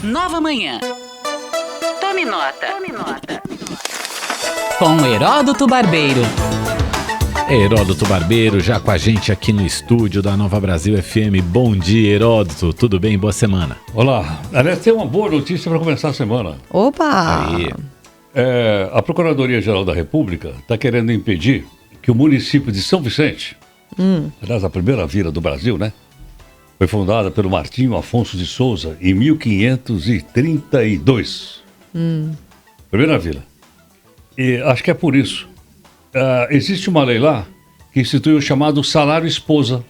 Nova Manhã. Tome nota. Com Heródoto Barbeiro. Heródoto Barbeiro já com a gente aqui no estúdio da Nova Brasil FM. Bom dia, Heródoto. Tudo bem? Boa semana. Olá. Aliás, tem uma boa notícia para começar a semana. Opa! Aí. A Procuradoria-Geral da República está querendo impedir que o município de São Vicente, aliás, a primeira vila do Brasil, né? Foi fundada pelo Martinho Afonso de Souza em 1532. Primeira vila. E acho que é por isso. Existe uma lei lá que institui o chamado salário esposa.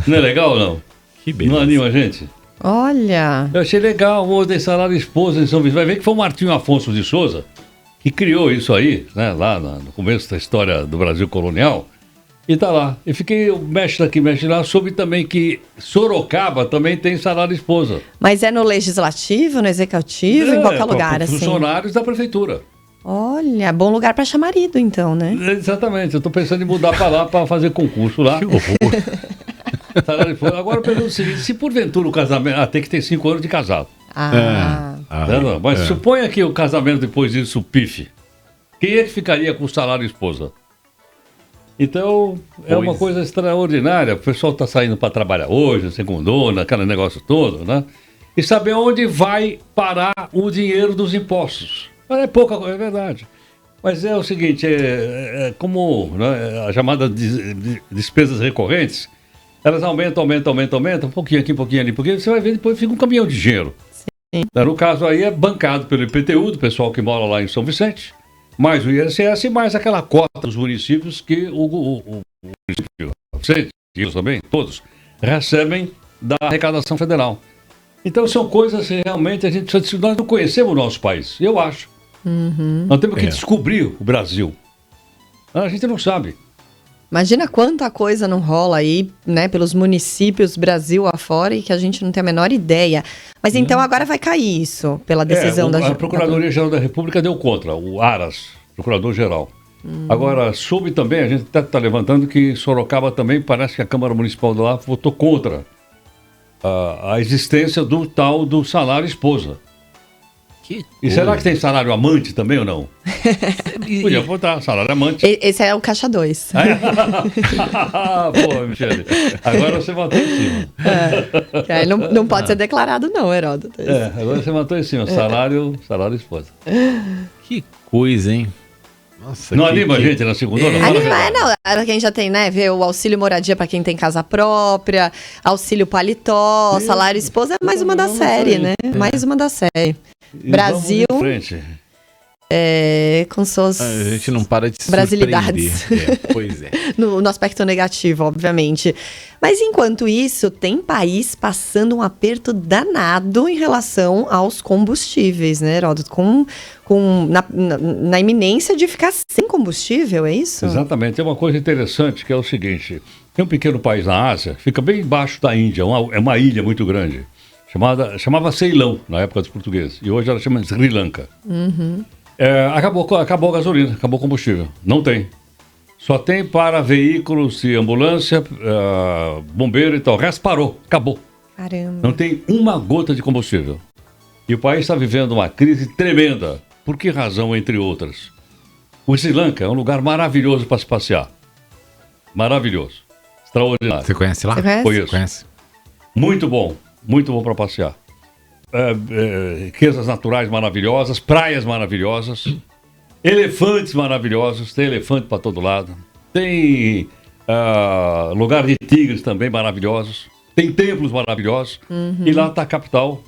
Não é legal ou não? Que beleza. Não anima a gente? Olha! Eu achei legal, vou ter salário esposa em São Vicente. Vai ver que foi o Martinho Afonso de Souza que criou isso aí, né? Lá no começo da história do Brasil colonial. E tá lá. E fiquei, mexe daqui, mexe lá, soube também que Sorocaba também tem salário esposa. Mas é no legislativo, no executivo, em qualquer lugar, assim? Funcionários da prefeitura. Olha, bom lugar pra achar marido, então, né? Exatamente, eu tô pensando em mudar pra lá pra fazer concurso lá. Que horror. Salário esposa. Agora eu pergunto o seguinte, se porventura o casamento... tem que ter 5 anos de casado. Mas suponha que o casamento depois disso pife. Quem é que ficaria com o salário esposa? Então, é uma coisa extraordinária. O pessoal está saindo para trabalhar hoje, segundona, aquele negócio todo, né? E saber onde vai parar o dinheiro dos impostos. É pouca coisa, é verdade. Mas é o seguinte, como, né, a chamada despesas recorrentes, elas aumentam, um pouquinho aqui, um pouquinho ali, porque você vai ver, depois fica um caminhão de dinheiro. Sim. No caso aí é bancado pelo IPTU, do pessoal que mora lá em São Vicente, mais o INSS e mais aquela cota dos municípios que o município, eles também, todos, recebem da arrecadação federal. Então são coisas que realmente nós não conhecemos o nosso país, eu acho. Nós temos que descobrir o Brasil. A gente não sabe. Imagina quanta coisa não rola aí, né, pelos municípios Brasil afora e que a gente não tem a menor ideia. Mas então agora vai cair isso, pela decisão da... A Procuradoria-Geral da República deu contra, o Aras, Procurador-Geral. Agora, soube também, a gente está levantando que Sorocaba também, parece que a Câmara Municipal de lá votou contra a existência do tal do salário esposa. E será que tem salário amante também ou não? Podia botar salário amante. Esse é o caixa 2. Pô, Michele, agora você matou em cima. Não pode ser declarado não, Heródoto. Agora você matou em cima, salário esposa. Que coisa, hein? Nossa, não anima a gente na segunda? Não. Quem já tem, né? Ver o auxílio moradia para quem tem casa própria, auxílio paletó, salário esposa é mais uma da série, né? Mais uma da série. Brasil, com suas a gente não para de se brasilidades. Pois é. no aspecto negativo, obviamente. Mas enquanto isso, tem país passando um aperto danado em relação aos combustíveis, né, Heródoto? Na iminência de ficar sem combustível, é isso? Exatamente. Tem uma coisa interessante que é o seguinte: tem um pequeno país na Ásia, fica bem embaixo da Índia, é uma ilha muito grande. Chamava Ceilão, na época dos portugueses. E hoje ela chama Sri Lanka. Acabou a gasolina, acabou o combustível. Não tem. Só tem para veículos e ambulância, bombeiro e tal. O resto parou, acabou. Caramba. Não tem uma gota de combustível. E o país está vivendo uma crise tremenda. Por que razão, entre outras? O Sri Lanka é um lugar maravilhoso para se passear. Maravilhoso. Extraordinário. Você conhece lá? Conheço. Muito bom para passear. Riquezas naturais maravilhosas, praias maravilhosas, elefantes maravilhosos, tem elefante para todo lado, tem lugar de tigres também maravilhosos, tem templos maravilhosos, e lá está a capital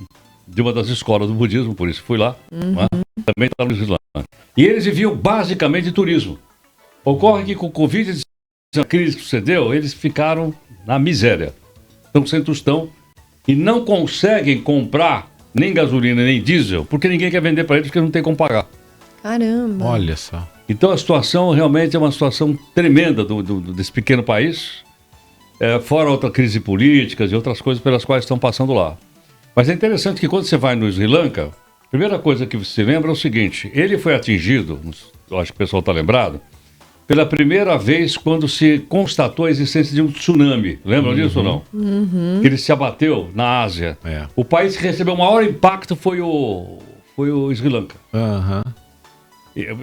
de uma das escolas do budismo, por isso fui lá, também está no Sri Lanka. E eles viviam basicamente de turismo. Ocorre que com o Covid, a crise que sucedeu, eles ficaram na miséria, estão sem tostão, e não conseguem comprar nem gasolina, nem diesel, porque ninguém quer vender para eles, porque não tem como pagar. Caramba! Olha só. Então a situação realmente é uma situação tremenda desse pequeno país, fora outras crises políticas e outras coisas pelas quais estão passando lá. Mas é interessante que quando você vai no Sri Lanka, a primeira coisa que você lembra é o seguinte: ele foi atingido, eu acho que o pessoal está lembrado, pela primeira vez quando se constatou a existência de um tsunami. Lembram disso ou não? Que ele se abateu na Ásia. É. O país que recebeu o maior impacto foi o Sri Lanka. Aham.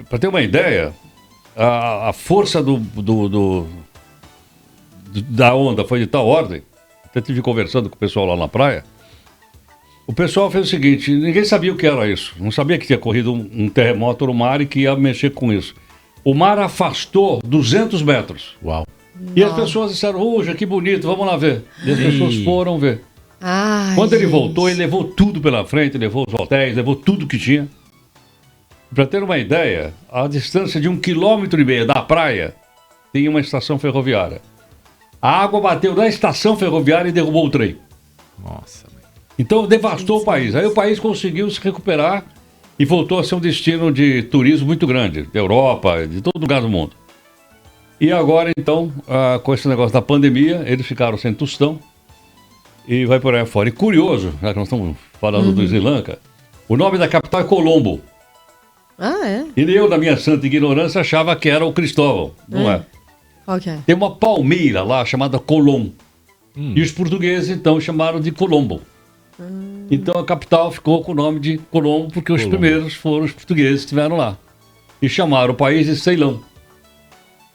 Para ter uma ideia, a força da onda foi de tal ordem, até estive conversando com o pessoal lá na praia, o pessoal fez o seguinte, ninguém sabia o que era isso, não sabia que tinha corrido um terremoto no mar e que ia mexer com isso. O mar afastou 200 metros. Uau. E as pessoas disseram, uja, que bonito, vamos lá ver. E as pessoas foram ver. Ai, Quando ele gente. voltou, ele levou tudo pela frente, levou os hotéis, levou tudo que tinha. Para ter uma ideia, a distância de 1,5 km da praia tem uma estação ferroviária. A água bateu na estação ferroviária e derrubou o trem. Nossa, mãe. Então devastou o país. Aí o país conseguiu se recuperar e voltou a ser um destino de turismo muito grande, da Europa, de todo lugar do mundo. E agora, então, com esse negócio da pandemia, eles ficaram sem tostão e vai por aí fora. E curioso, já que nós estamos falando do Sri Lanka, o nome da capital é Colombo. Ah, é? E eu, na minha santa ignorância, achava que era o Cristóvão. Não é? Ok. Tem uma palmeira lá chamada Colombo. E os portugueses, então, chamaram de Colombo. Então a capital ficou com o nome de Colombo, porque os primeiros foram os portugueses que estiveram lá. E chamaram o país de Ceilão.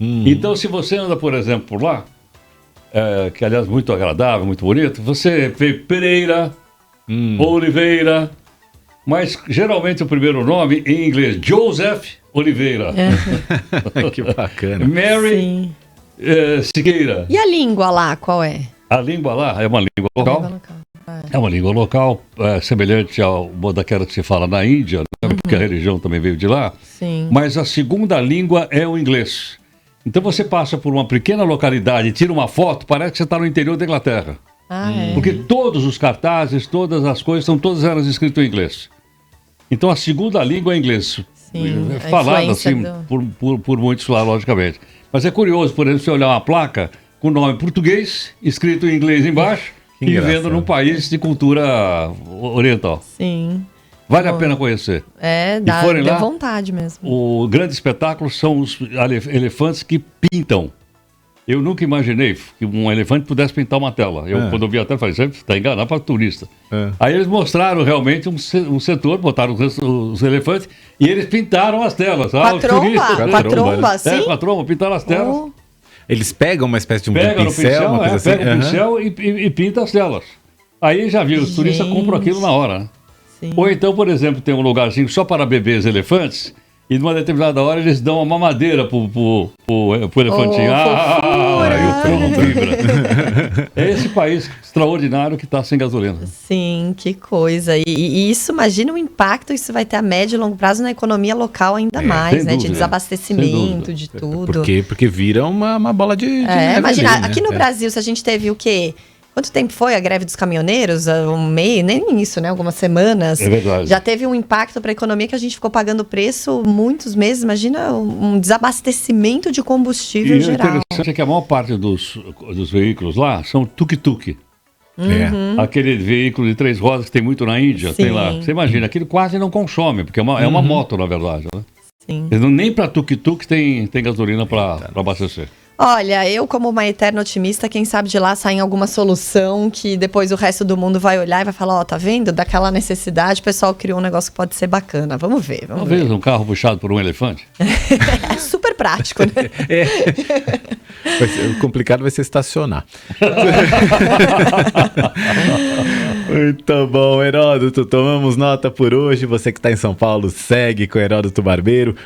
Então, se você anda, por exemplo, por lá, que aliás é muito agradável, muito bonito, você vê Pereira, Oliveira, mas geralmente o primeiro nome em inglês, Joseph Oliveira. Que bacana. Mary Sim. Siqueira. E a língua lá, qual é? A língua lá é uma língua local. Língua local. É uma língua local, semelhante ao daquela que se fala na Índia, né, porque a religião também veio de lá. Sim. Mas a segunda língua é o inglês. Então você passa por uma pequena localidade, tira uma foto, parece que você está no interior da Inglaterra. Ah, é. Porque todos os cartazes, todas as coisas, todas elas escritas em inglês. Então a segunda língua é inglês. Sim, É a falada influência assim por muitos lá, logicamente. Mas é curioso, por exemplo, você olhar uma placa com nome português, escrito em inglês embaixo, Que e vivendo engraçado. num país de cultura oriental. Sim. Vale a pena conhecer. Dá forem lá, vontade mesmo. O grande espetáculo são os elefantes que pintam. Eu nunca imaginei que um elefante pudesse pintar uma tela. Quando eu vi a tela, falei, você está enganado para turista. Aí eles mostraram realmente um setor, botaram os elefantes e eles pintaram as telas. Com a tromba? Com a tromba, assim? Com a tromba, pintaram as telas. Oh, Eles pegam uma espécie de um Pega no pincel, uma coisa assim. pega o pincel e pinta as telas. Aí já viu, os turistas compram aquilo na hora, né? sim. Ou então, por exemplo, tem um lugarzinho só para bebês elefantes e numa determinada hora eles dão uma mamadeira pro elefantinho. fofura. Aí o trombo vibra. É esse país extraordinário que está sem gasolina. Sim, que coisa. E isso, imagina o impacto isso vai ter a médio e longo prazo na economia local ainda mais, sem né? De dúvida, sem desabastecimento, dúvida. de tudo. Porque vira uma bola de neve Imagina, ali, né? aqui no Brasil, se a gente teve o quê? Quanto tempo foi a greve dos caminhoneiros? Um mês, nem isso, né? Algumas semanas. É verdade. Já teve um impacto para a economia que a gente ficou pagando preço muitos meses. Imagina um desabastecimento de combustível E o geral. interessante é que a maior parte dos veículos lá são tuk-tuk. Aquele veículo de 3 rodas que tem muito na Índia, Sim. tem lá. Você imagina, aquilo quase não consome, porque é uma moto, na verdade. Né? Sim. Nem para tuk-tuk tem gasolina para abastecer. Olha, eu como uma eterna otimista, quem sabe de lá sair alguma solução que depois o resto do mundo vai olhar e vai falar, ó, tá vendo? Daquela necessidade, o pessoal criou um negócio que pode ser bacana. Vamos ver, vamos ver. Talvez um carro puxado por um elefante. É super prático, né? O complicado vai ser estacionar. Muito bom, Heródoto. Tomamos nota por hoje. Você que está em São Paulo, segue com o Heródoto Barbeiro.